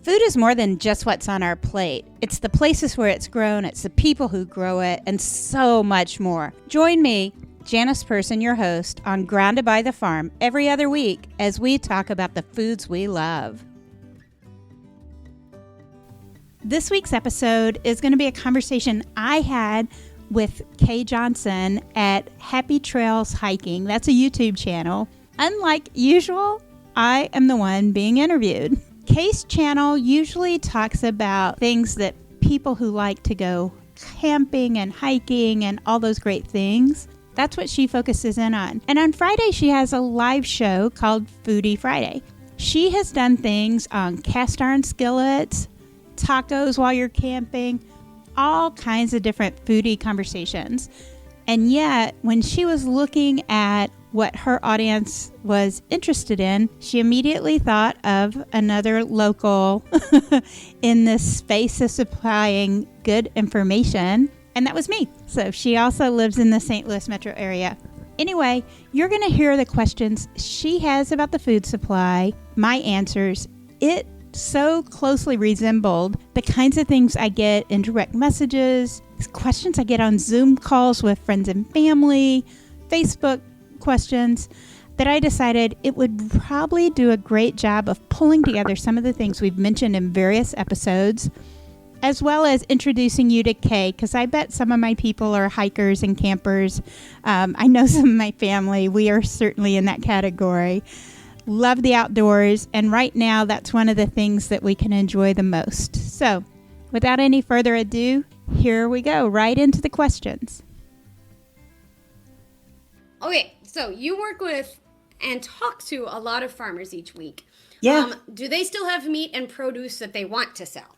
Food is more than just what's on our plate. It's the places where it's grown, it's the people who grow it, and so much more. Join me, Janice Person, your host, on Grounded by the Farm every other week as we talk about the foods we love. This week's episode is going to be a conversation I had with Kay Johnson at Happy Trails Hiking. That's a YouTube channel. Unlike usual, I am the one being interviewed. Kay's channel usually talks about things that people who like to go camping and hiking and all those great things. That's what she focuses in on. And on Friday, she has a live show called Foodie Friday. She has done things on cast iron skillets, tacos while you're camping, all kinds of different foodie conversations. And yet, when she was looking at what her audience was interested in, she immediately thought of another local in this space of supplying good information, and that was me. So she also lives in the St. Louis metro area. Anyway, you're going to hear the questions she has about the food supply, my answers. It so closely resembled the kinds of things I get in direct messages, questions I get on Zoom calls with friends and family, Facebook questions, that I decided it would probably do a great job of pulling together some of the things we've mentioned in various episodes, as well as introducing you to Kay, because I bet some of my people are hikers and campers. I know some of my family. We are certainly in that category. Love the outdoors, and right now that's one of the things that we can enjoy the most. So without any further ado, here we go, right into the questions. Okay, so you work with and talk to a lot of farmers each week. Yeah. Do they still have meat and produce that they want to sell?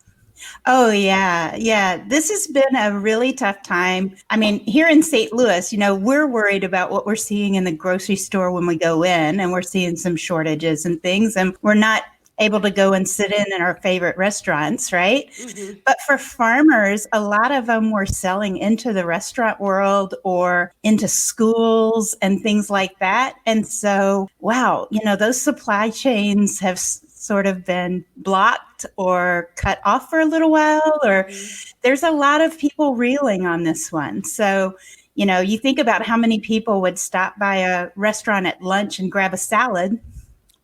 Oh, yeah. Yeah. This has been a really tough time. I mean, here in St. Louis, we're worried about what we're seeing in the grocery store when we go in, and we're seeing some shortages and things, and we're not able to go and sit in our favorite restaurants, right? Mm-hmm. But for farmers, a lot of them were selling into the restaurant world or into schools and things like that. And so, wow, those supply chains have sort of been blocked or cut off for a little while, or there's a lot of people reeling on this one. So, you think about how many people would stop by a restaurant at lunch and grab a salad.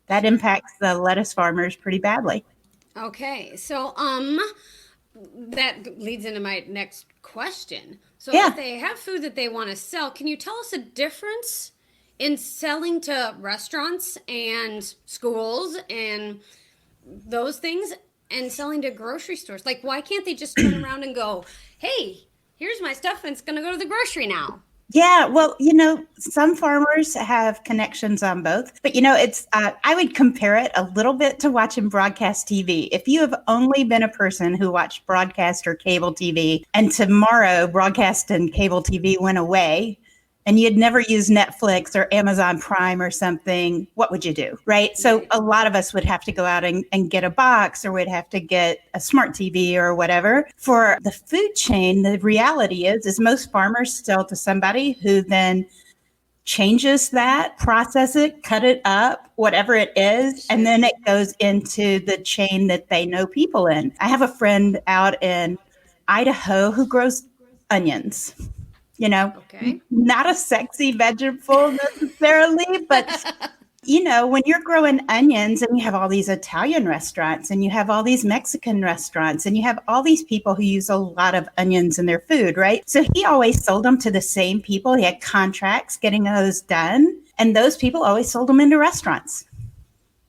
That impacts the lettuce farmers pretty badly. Okay, so that leads into my next question. So Yeah. If they have food that they want to sell, can you tell us a difference in selling to restaurants and schools and those things and selling to grocery stores? Like, why can't they just turn around and go, hey, here's my stuff and it's going to go to the grocery now? Yeah, well, some farmers have connections on both, but it's I would compare it a little bit to watching broadcast TV. If you have only been a person who watched broadcast or cable TV, and tomorrow broadcast and cable TV went away, and you'd never used Netflix or Amazon Prime or something, what would you do, right? So a lot of us would have to go out and get a box, or we'd have to get a smart TV or whatever. For the food chain, the reality is most farmers sell to somebody who then changes that, process it, cut it up, whatever it is, and then it goes into the chain that they know people in. I have a friend out in Idaho who grows onions. Okay. Not a sexy vegetable necessarily, but when you're growing onions and you have all these Italian restaurants and you have all these Mexican restaurants and you have all these people who use a lot of onions in their food, right? So he always sold them to the same people. He had contracts getting those done, and those people always sold them into restaurants.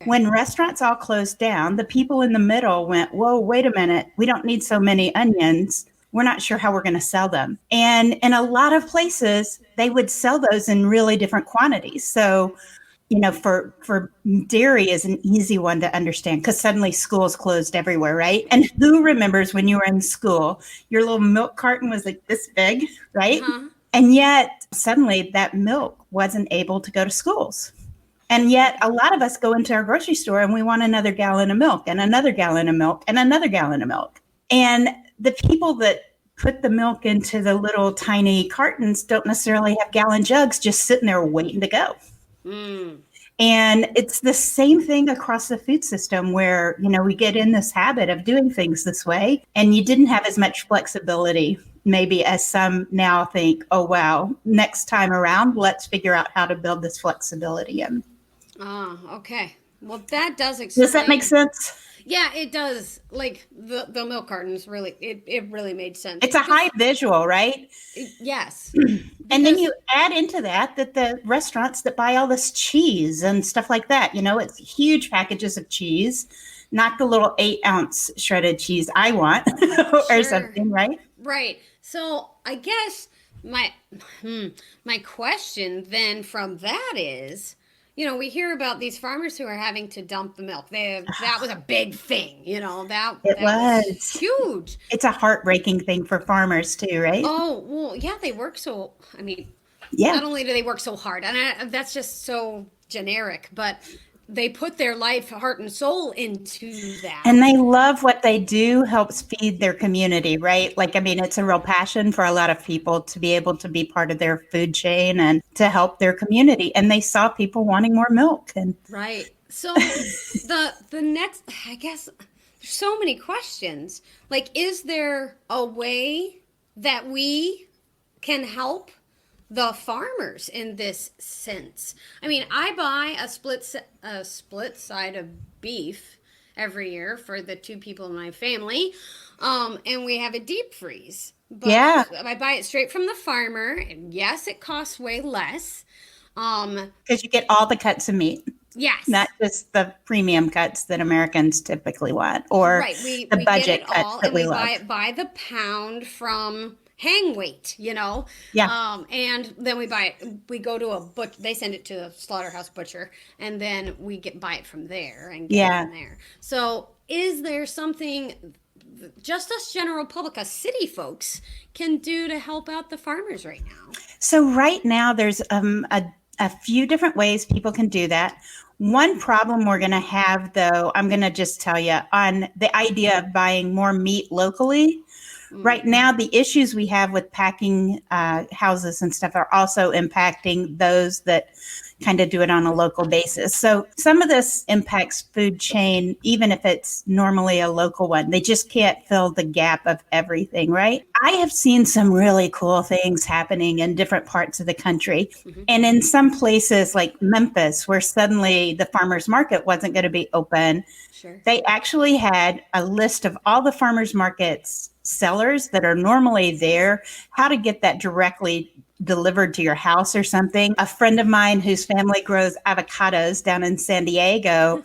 When restaurants all closed down, the people in the middle went, whoa, wait a minute. We don't need so many onions. We're not sure how we're going to sell them. And in a lot of places, they would sell those in really different quantities. So, for dairy is an easy one to understand because suddenly schools closed everywhere, right? And who remembers when you were in school, your little milk carton was like this big, right? Uh-huh. And yet suddenly that milk wasn't able to go to schools. And yet a lot of us go into our grocery store and we want another gallon of milk and another gallon of milk and another gallon of milk. And the people that put the milk into the little tiny cartons don't necessarily have gallon jugs just sitting there waiting to go. And it's the same thing across the food system where, we get in this habit of doing things this way, and you didn't have as much flexibility, maybe as some now think, oh, wow, next time around, let's figure out how to build this flexibility in. Oh, okay. Well, that does explain. Does that make sense? Yeah, it does. Like the milk cartons, really, it really made sense. It's a high visual, right? Yes. And then you add into that the restaurants that buy all this cheese and stuff like that, it's huge packages of cheese, not the little 8-ounce shredded cheese I want or something, right? Right. So I guess my question then from that is, we hear about these farmers who are having to dump the milk. That was a big thing, that was huge. It's a heartbreaking thing for farmers too, right? Oh, well, yeah, they work so, not only do they work so hard, and that's just so generic, but they put their life, heart, and soul into that. And they love what they do, helps feed their community, right? It's a real passion for a lot of people to be able to be part of their food chain and to help their community. And they saw people wanting more milk. Right. So the next, I guess, there's so many questions. Is there a way that we can help the farmers in this sense? I buy a split side of beef every year for the 2 people in my family, and we have a deep freeze. But I buy it straight from the farmer, and yes, it costs way less. Because you get all the cuts of meat. Yes. Not just the premium cuts that Americans typically want, or we budget get it cuts all, that and we buy love. it by the pound from hang weight, Yeah. And then we buy it. We go to they send it to the slaughterhouse butcher, and then we buy it from there and get it from there. So, is there something just us general public, us city folks, can do to help out the farmers right now? So right now, there's a few different ways people can do that. One problem we're going to have, though, I'm going to just tell you on the idea of buying more meat locally. Right now, the issues we have with packing houses and stuff are also impacting those that kind of do it on a local basis. So some of this impacts food chain, even if it's normally a local one. They just can't fill the gap of everything, right? I have seen some really cool things happening in different parts of the country. Mm-hmm. And in some places like Memphis, where suddenly the farmers market wasn't going to be open, they actually had a list of all the farmers markets sellers that are normally there, how to get that directly delivered to your house or something. A friend of mine whose family grows avocados down in San Diego,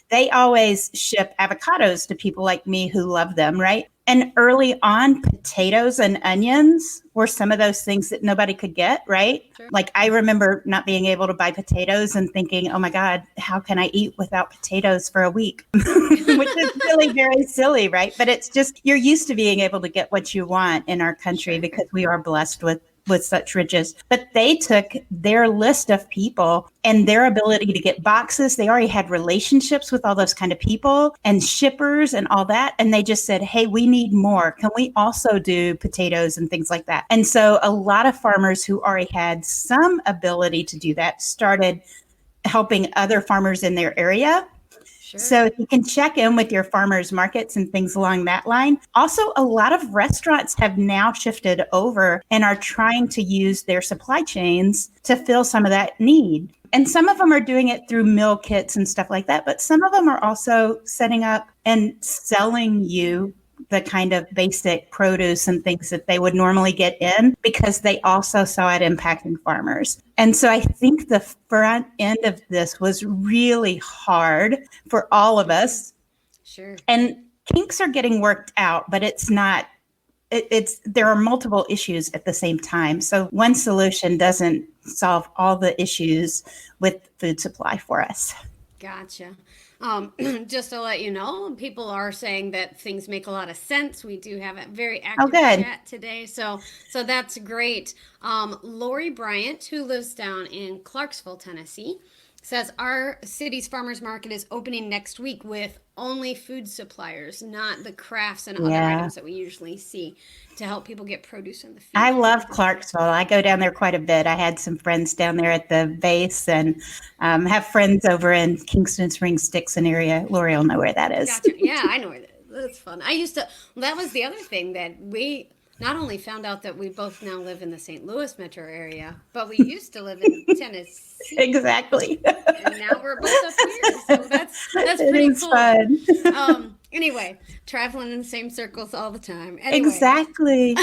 they always ship avocados to people like me who love them, right? And early on, potatoes and onions were some of those things that nobody could get, right? Sure. I remember not being able to buy potatoes and thinking, oh my God, how can I eat without potatoes for a week? Which is really very silly, right? But it's just, you're used to being able to get what you want in our country because we are blessed with such riches. But they took their list of people and their ability to get boxes. They already had relationships with all those kind of people and shippers and all that. And they just said, hey, we need more. Can we also do potatoes and things like that? And so a lot of farmers who already had some ability to do that started helping other farmers in their area. So if you can check in with your farmers markets and things along that line. Also, a lot of restaurants have now shifted over and are trying to use their supply chains to fill some of that need. And some of them are doing it through meal kits and stuff like that. But some of them are also setting up and selling you the kind of basic produce and things that they would normally get in because they also saw it impacting farmers. And so I think the front end of this was really hard for all of us. Sure. And kinks are getting worked out, but it's not, there are multiple issues at the same time. So one solution doesn't solve all the issues with food supply for us. Gotcha. Just to let you know, people are saying that things make a lot of sense. We do have a very active chat today, so that's great. Lori Bryant, who lives down in Clarksville, Tennessee, says our city's farmers market is opening next week with only food suppliers, not the crafts and other Yeah. items that we usually see, to help people get produce in the field. I love Clarksville. I go down there quite a bit. I had some friends down there at the base, and have friends over in Kingston Springs, Dixon area. Lori will know where that is. Gotcha. Yeah, I know where that is. That's fun. I used to, that was the other thing that we not only found out that we both now live in the St. Louis metro area, but we used to live in Tennessee. Exactly. And now we're both up here. So that's It pretty is cool. fun. Anyway, traveling in the same circles all the time. Anyway. Exactly.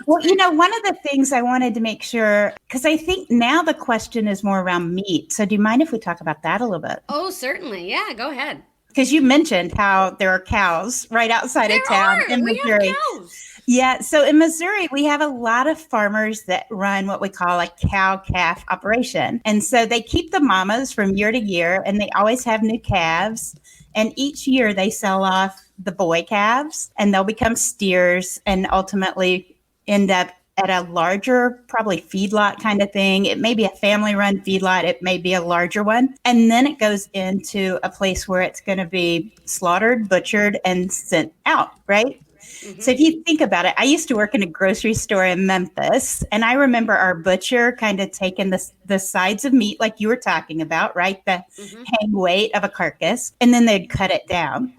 Well, one of the things I wanted to make sure, because I think now the question is more around meat. So do you mind if we talk about that a little bit? Oh, certainly. Yeah, go ahead. Because you mentioned how there are cows right outside of town in Missouri. We have cows. Yeah. So in Missouri, we have a lot of farmers that run what we call a cow-calf operation. And so they keep the mamas from year to year, and they always have new calves. And each year they sell off the boy calves, and they'll become steers and ultimately end up at a larger, probably feedlot kind of thing. It may be a family-run feedlot. It may be a larger one. And then it goes into a place where it's going to be slaughtered, butchered, and sent out, right? Mm-hmm. So if you think about it, I used to work in a grocery store in Memphis, and I remember our butcher kind of taking the sides of meat like you were talking about, right? The hang weight of a carcass, and then they'd cut it down.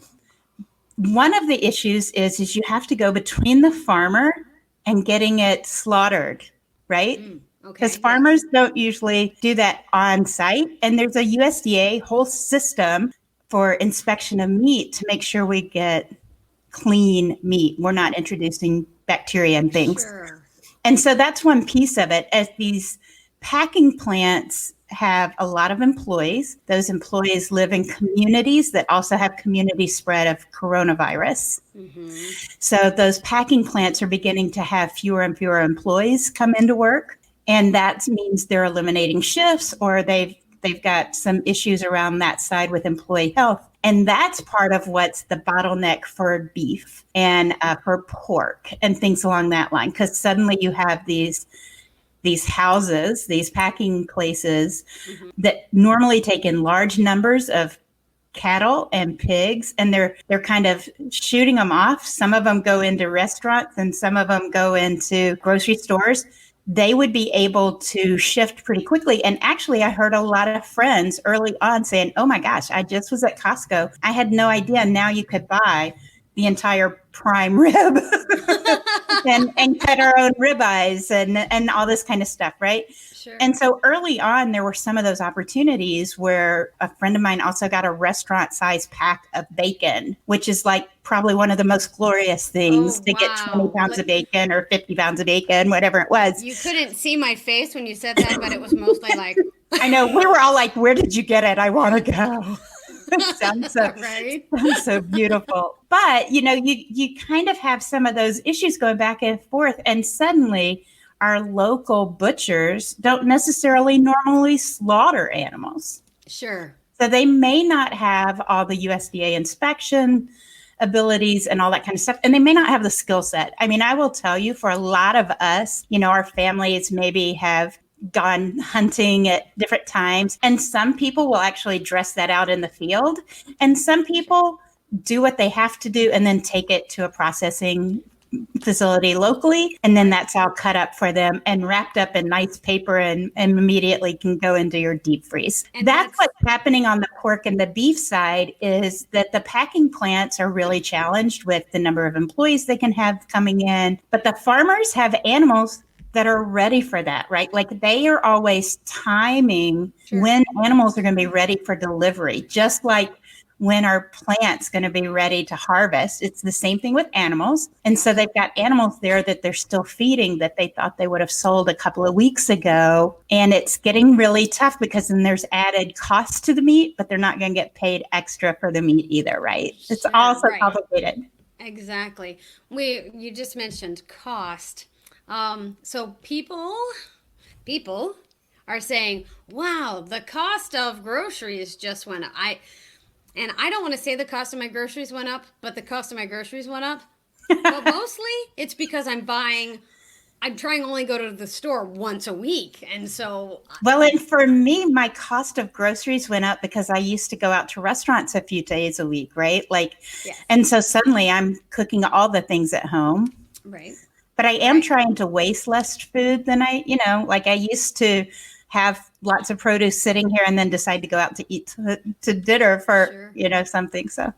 One of the issues is you have to go between the farmer and getting it slaughtered, right? Because farmers don't usually do that on site. And there's a USDA whole system for inspection of meat to make sure we get clean meat. We're not introducing bacteria and things. Sure. And so that's one piece of it. As these packing plants have a lot of employees, those employees live in communities that also have community spread of coronavirus. So those packing plants are beginning to have fewer and fewer employees come into work. And that means they're eliminating shifts, or they've got some issues around that side with employee health. And that's part of what's the bottleneck for beef and for pork and things along that line. Because suddenly you have these houses, these packing places that normally take in large numbers of cattle and pigs, and they're kind of shooting them off. Some of them go into restaurants and some of them go into grocery stores. They would be able to shift pretty quickly. And actually, I heard a lot of friends early on saying, oh my gosh, I just was at Costco. I had no idea now you could buy the entire prime rib and cut our own ribeyes and all this kind of stuff, right? Sure. And so early on, there were some of those opportunities where a friend of mine also got a restaurant-sized pack of bacon, which is like probably one of the most glorious things to get 20 pounds of bacon or 50 pounds of bacon, whatever it was. You couldn't see my face when you said that, but it was mostly like... I know. We were all like, where did you get it? I want to go. It sounds so beautiful. But, you kind of have some of those issues going back and forth. And suddenly our local butchers don't necessarily normally slaughter animals. Sure. So they may not have all the USDA inspection abilities and all that kind of stuff. And they may not have the skill set. I mean, I will tell you, for a lot of us, our families maybe have gone hunting at different times. And some people will actually dress that out in the field. And some people do what they have to do and then take it to a processing facility locally. And then that's all cut up for them and wrapped up in nice paper and immediately can go into your deep freeze. And that's what's happening on the pork and the beef side, is that the packing plants are really challenged with the number of employees they can have coming in. But the farmers have animals that are ready for that, right? Like they are always timing when animals are going to be ready for delivery, just like when our plant's going to be ready to harvest. It's the same thing with animals. And so they've got animals there that they're still feeding that they thought they would have sold a couple of weeks ago. And it's getting really tough because then there's added cost to the meat, but they're not going to get paid extra for the meat either, right? It's also complicated. Exactly. You just mentioned cost. So people are saying, wow, the cost of groceries just went up. And I don't want to say the cost of my groceries went up, but the cost of my groceries went up. But mostly it's because I I'm trying to only go to the store once a week. And so, Well, and for me, my cost of groceries went up because I used to go out to restaurants a few days a week, right? Like, yes. and so suddenly I'm cooking all the things at home. Right. But I am trying to waste less food than like I used to have lots of produce sitting here and then decide to go out to eat to dinner for, something. So.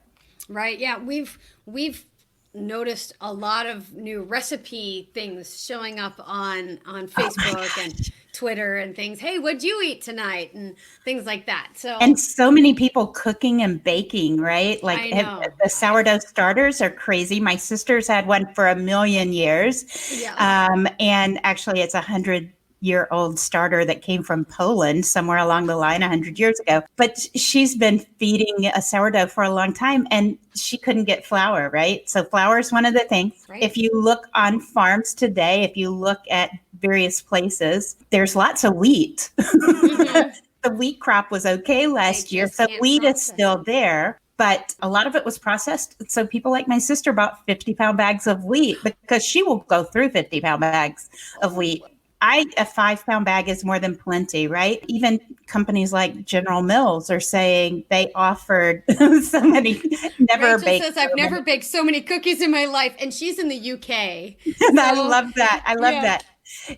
Right. Yeah. We've noticed a lot of new recipe things showing up on Facebook and Twitter and things. Hey, what'd you eat tonight? And things like that. And so many people cooking and baking, right? Like I know. The sourdough starters are crazy. My sister's had one for 1,000,000 years. Yeah. And actually it's 100-year-old starter that came from Poland somewhere along the line 100 years ago. But she's been feeding a sourdough for a long time and she couldn't get flour, right? So flour is one of the things. Right. If you look on farms today, if you look at various places, there's lots of wheat. Mm-hmm. The wheat crop was okay last year, so wheat is still there. But a lot of it was processed. So people like my sister bought 50-pound bags of wheat because she will go through 50-pound bags of wheat. A 5-pound bag is more than plenty, right? Even companies like General Mills are saying they offered so many Rachel says, I've never baked so many cookies in my life. And she's in the UK. So, I love that. I love that.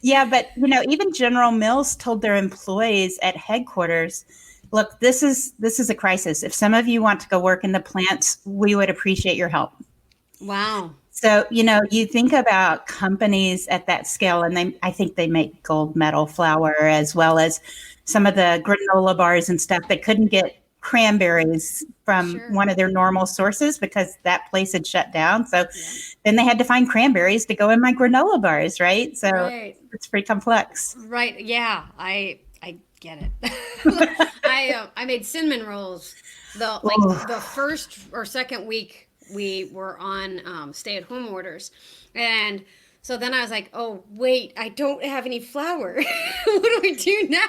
Yeah, but even General Mills told their employees at headquarters, look, this is a crisis. If some of you want to go work in the plants, we would appreciate your help. Wow. So, you think about companies at that scale, and I think they make gold medal flour as well as some of the granola bars and stuff. They couldn't get cranberries from one of their normal sources because that place had shut down. So then they had to find cranberries to go in my granola bars, right? So it's pretty complex. Right. Yeah, I get it. I made cinnamon rolls the first or second week we were on stay-at-home orders. And so then I was like, oh, wait, I don't have any flour. What do we do now?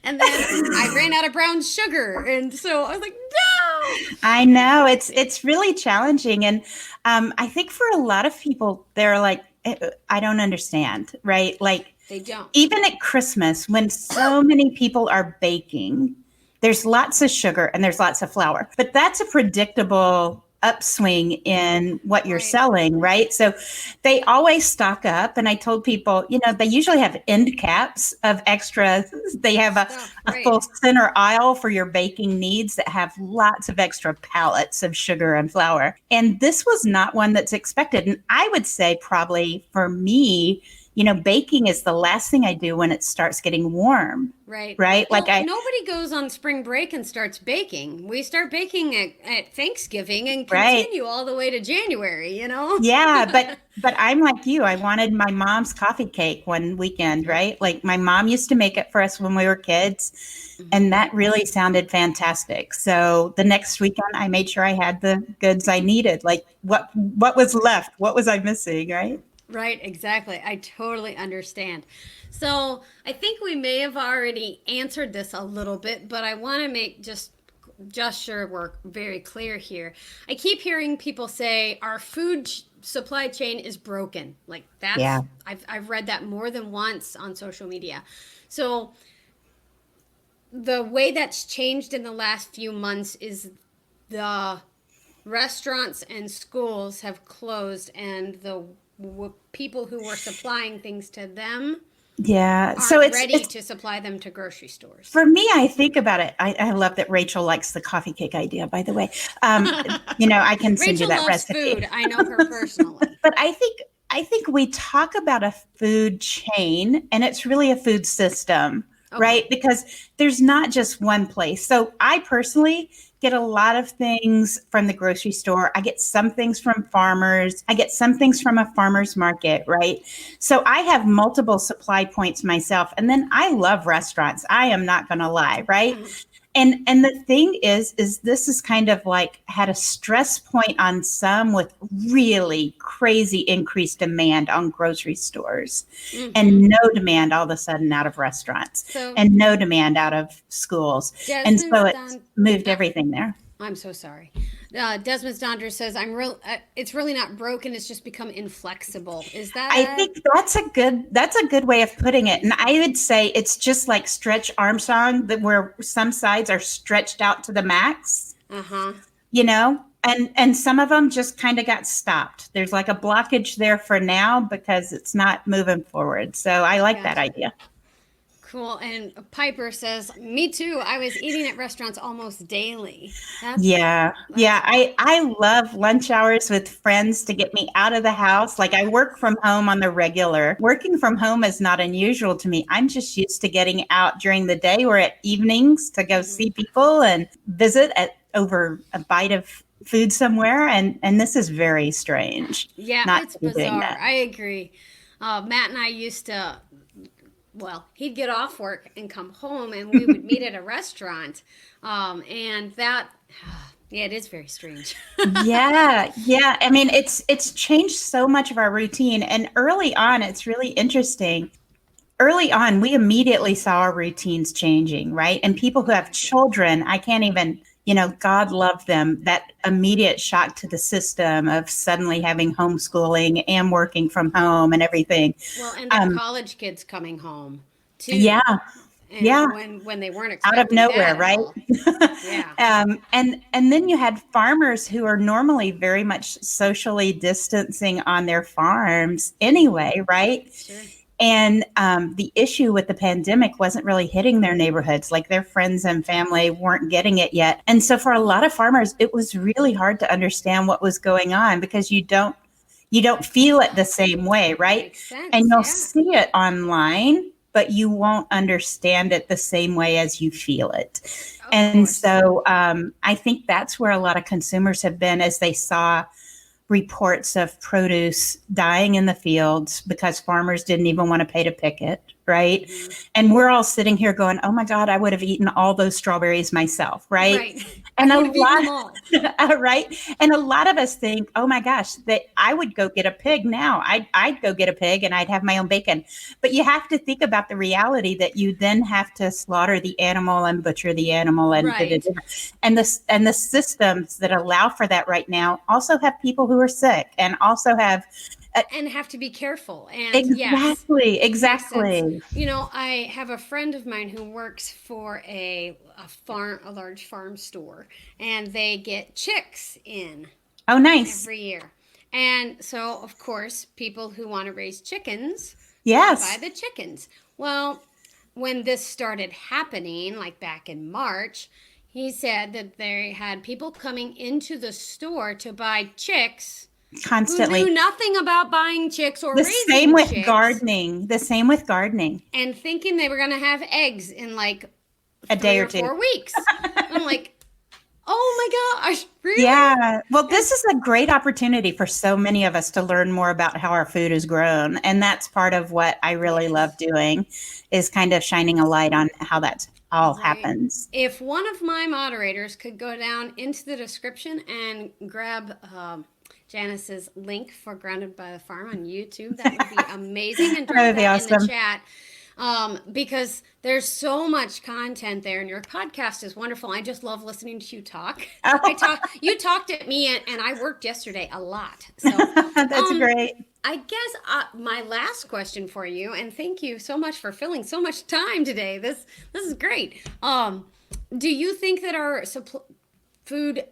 And then I ran out of brown sugar. And so I was like, no. I know. It's really challenging. And I think for a lot of people, they're like, I don't understand, right? Like, they don't. Even at Christmas, when so many people are baking, there's lots of sugar and there's lots of flour. But that's a predictable upswing in what you're selling, right? So they always stock up. And I told people, they usually have end caps of extra. They have a full center aisle for your baking needs that have lots of extra pallets of sugar and flour. And this was not one that's expected. And I would say probably for me, baking is the last thing I do when it starts getting warm. Right. Right. Well, nobody goes on spring break and starts baking. We start baking at Thanksgiving and continue all the way to January, Yeah. But I'm like you. I wanted my mom's coffee cake one weekend, right? Like my mom used to make it for us when we were kids. Mm-hmm. And that really sounded fantastic. So the next weekend I made sure I had the goods I needed. Like what was left? What was I missing? Right. Right, exactly. I totally understand. So I think we may have already answered this a little bit, but I want to make just sure we're very clear here. I keep hearing people say our food supply chain is broken. Like that's, I've read that more than once on social media. So the way that's changed in the last few months is the restaurants and schools have closed and the people who were supplying things to them so it's ready to supply them to grocery stores. For me, I think about it. I love that Rachel likes the coffee cake idea, by the way. I can send you that recipe. Rachel loves food. I know her personally. But I think we talk about a food chain and it's really a food system, right? Because there's not just one place. So I personally get a lot of things from the grocery store. I get some things from farmers. I get some things from a farmer's market, right? So I have multiple supply points myself. And then I love restaurants. I am not going to lie, right? And the thing is this is kind of like had a stress point on some with really crazy increased demand on grocery stores and no demand all of a sudden out of restaurants and no demand out of schools. And so it's moved everything there. I'm so sorry. Desmond's Dondra says, it's really not broken. It's just become inflexible. Is I that think that's a good way of putting it. And I would say it's just like Stretch Armstrong, that where some sides are stretched out to the max, Uh-huh. and some of them just kind of got stopped. There's like a blockage there for now because it's not moving forward. So I like that Gotcha. idea. Cool. And Piper says, me too. I was eating at restaurants almost daily. That's Yeah. that's Yeah. I love lunch hours with friends to get me out of the house. Like I work from home on the regular. Working from home is not unusual to me. I'm just used to getting out during the day or at evenings to go see people and visit at over a bite of food somewhere. And this is very strange yeah, not it's to be doing bizarre. that. I agree. Matt and I used to, well, he'd get off work and come home, and we would meet at a restaurant. And that, yeah, it is very strange. Yeah, yeah. I mean, it's changed so much of our routine. And early on, it's really interesting. Early on, we immediately saw our routines changing, right? And people who have children, I can't even, God love them, that immediate shock to the system of suddenly having homeschooling and working from home and everything. Well, and the college kids coming home too. Yeah, And yeah. when they weren't Out of expecting nowhere, that at right? all. Yeah. And then you had farmers who are normally very much socially distancing on their farms anyway, right? Sure. And the issue with the pandemic wasn't really hitting their neighborhoods, like their friends and family weren't getting it yet. And so for a lot of farmers, it was really hard to understand what was going on because you don't feel it the same way, right? Makes sense. And you'll Yeah. see it online, but you won't understand it the same way as you feel it. Of And course. so I think that's where a lot of consumers have been as they saw reports of produce dying in the fields because farmers didn't even want to pay to pick it, right? Mm-hmm. And we're all sitting here going, oh my God, I would have eaten all those strawberries myself, right? Right. And I a would have eaten them lot, all. right? And a lot of us think, oh my gosh, that I would go get a pig now. I'd go get a pig and I'd have my own bacon. But you have to think about the reality that you then have to slaughter the animal and butcher the animal and Right. and the systems that allow for that right now also have people who are sick and also have And have to be careful. And yes. exactly. I have a friend of mine who works for a large farm store, and they get chicks in Oh, nice. every year. And so, of course, people who want to raise chickens buy Yes. the chickens. Well, when this started happening, like back in March, he said that they had people coming into the store to buy chicks who Constantly. knew nothing about buying chicks or The raising same with chicks, gardening. The same with gardening. and thinking they were going to have eggs in like A day 3 or or two. 4 weeks. I'm like, oh my gosh, really? Yeah. Well, this is a great opportunity for so many of us to learn more about how our food is grown. And that's part of what I really love doing is kind of shining a light on how that all Right. happens. If one of my moderators could go down into the description and grab Janice's link for Grounded by the Farm on YouTube, that would be amazing. And drop That would be that in the awesome. chat. Because there's so much content there, and your podcast is wonderful. I just love listening to you talk. You talked at me, and I worked yesterday a lot. So That's great. I guess my last question for you, and thank you so much for filling so much time today. This is great. Do you think that our food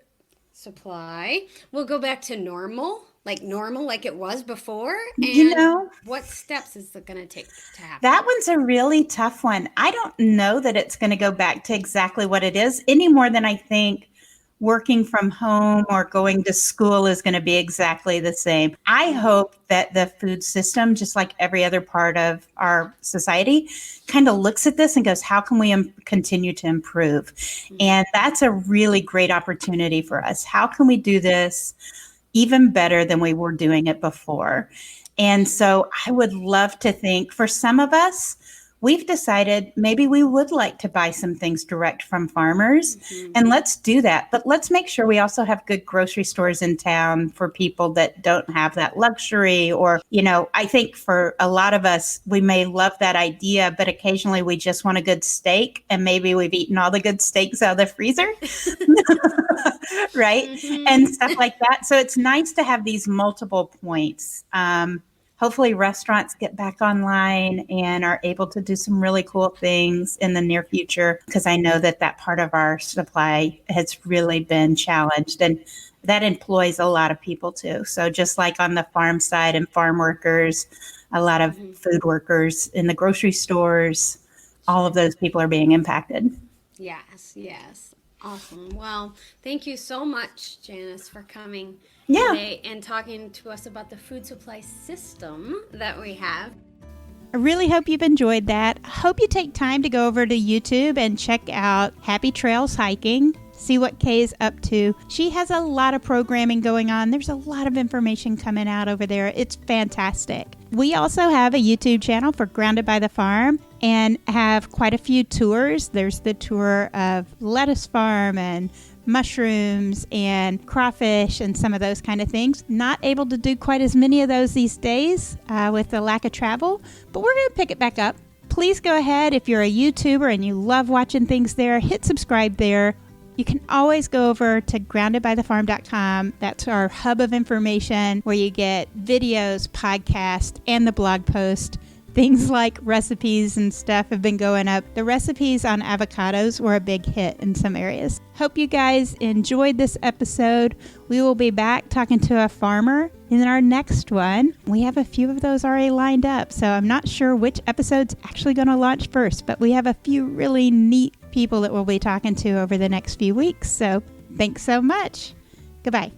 supply will go back to normal like it was before? And what steps is it going to take to happen? That one's a really tough one. I don't know that it's going to go back to exactly what it is any more than I think working from home or going to school is going to be exactly the same. I hope that the food system, just like every other part of our society, kind of looks at this and goes, how can we continue to improve? And that's a really great opportunity for us. How can we do this even better than we were doing it before? And so I would love to think for some of us, we've decided maybe we would like to buy some things direct from farmers, and let's do that. But let's make sure we also have good grocery stores in town for people that don't have that luxury. Or, I think for a lot of us, we may love that idea, but occasionally we just want a good steak, and maybe we've eaten all the good steaks out of the freezer. right? Mm-hmm. And stuff like that. So it's nice to have these multiple points. Hopefully restaurants get back online and are able to do some really cool things in the near future, because I know that that part of our supply has really been challenged, and that employs a lot of people too. So just like on the farm side and farm workers, a lot of food workers in the grocery stores, all of those people are being impacted. Yes, yes. Awesome. Well, thank you so much, Janice, for coming Yeah. today and talking to us about the food supply system that we have. I really hope you've enjoyed that. I hope you take time to go over to YouTube and check out Happy Trails Hiking. See what Kay is up to. She has a lot of programming going on. There's a lot of information coming out over there. It's fantastic. We also have a YouTube channel for Grounded by the Farm and have quite a few tours. There's the tour of lettuce farm and mushrooms and crawfish and some of those kind of things. Not able to do quite as many of those these days with the lack of travel, but we're going to pick it back up. Please go ahead, if you're a YouTuber and you love watching things there, hit subscribe there. You can always go over to groundedbythefarm.com. That's our hub of information where you get videos, podcasts, and the blog post. Things like recipes and stuff have been going up. The recipes on avocados were a big hit in some areas. Hope you guys enjoyed this episode. We will be back talking to a farmer in our next one. We have a few of those already lined up, so I'm not sure which episode's actually going to launch first, but we have a few really neat people that we'll be talking to over the next few weeks. So thanks so much. Goodbye.